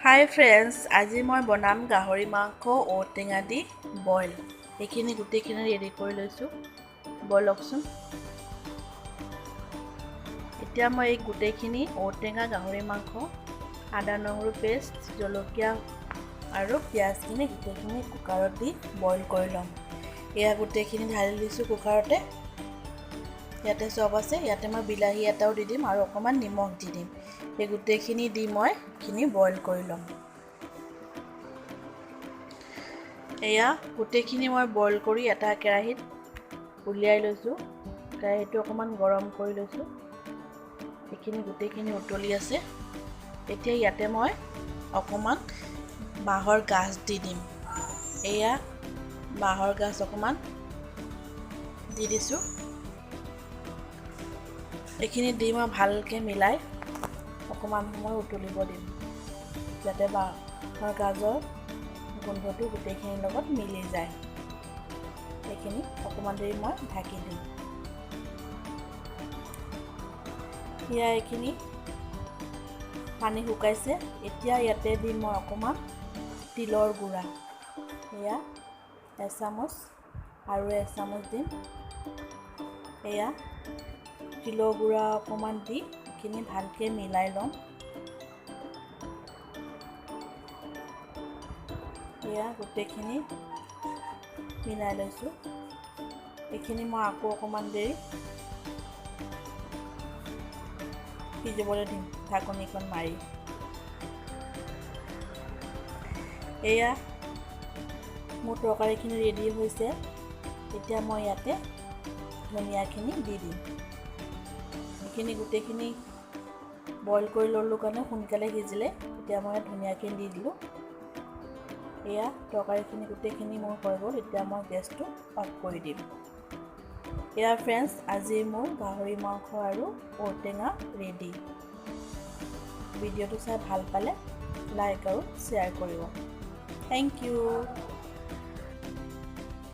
হাই friends, আজি মই বনাম গাহৰি মাংস ঔটেঙা দি বইল। এইখিনি গোটেইখিনি ৰেডি কৰি লৈছোঁ, বইলকচোন। এতিয়া মই এই গোটেইখিনি ঔটেঙা, গাহৰি মাংস, আদা নহৰু পেষ্ট, জলকীয়া আৰু পিঁয়াজখিনি গোটেইখিনি কুকাৰত দি বইল কৰি ল'ম। এয়া গোটেইখিনি ঢালি দিছোঁ কুকাৰতে। ইয়াতে চব আছে। ইয়াতে মই বিলাহী এটাও দি দিম আৰু অকণমান নিমখ দি দিম। এই গোটেইখিনি দি মই এইখিনি বইল কৰি ল'ম। এয়া গোটেইখিনি মই বইল কৰি এটা কেৰাহীত উলিয়াই লৈছোঁ। কেৰাহীটো অকণমান গৰম কৰি লৈছোঁ। এইখিনি গোটেইখিনি উতলি আছে। এতিয়া ইয়াতে মই অকণমান বাঁহৰ গাজ দি দিম। এয়া বাঁহৰ গাজ অকণমান দি দিছোঁ। এইখিনি দি মই ভালকৈ মিলাই অকণমান সময় উতলিব দিম, যাতে বাঁহৰ গাজৰ গোন্ধটো গোটেইখিনিৰ লগত মিলি যায়। এইখিনি অকণমান দেৰি মই ঢাকি দিম। এতিয়া এইখিনি পানী শুকাইছে। এতিয়া ইয়াতে দিম মই অকণমান তিলৰ গুড়া। এয়া এচামুচ আৰু এচামুচ দিম। এয়া তিলৰ গুড়া অকণমান দি এইখিনি ভালকৈ মিলাই ল'ম। এয়া গোটেইখিনি মিলাই লৈছোঁ। এইখিনি মই আকৌ অকণমান দেৰি সিজিবলৈ দিম ঢাকনিখন মাৰি। এয়া মোৰ তৰকাৰীখিনি ৰেডি হৈছে। এতিয়া মই ইয়াতে ধনিয়াখিনি দি দিম। এইখিনি গোটেইখিনি বইল কৰি ল'লোঁ কাৰণে সোনকালে সিজিলে। এতিয়া মই ধনিয়াখিনি দি দিলোঁ। এয়া তৰকাৰীখিনি গোটেইখিনি মোৰ হৈ গ'ল। এতিয়া মই গেছটো অফ কৰি দিম। এয়া ফ্ৰেণ্ডছ, আজি মোৰ গাহৰি মাংস আৰু ঔটেঙা ৰেডি। ভিডিঅ'টো চাই ভাল পালে লাইক আৰু শ্বেয়াৰ কৰিব। Thank U.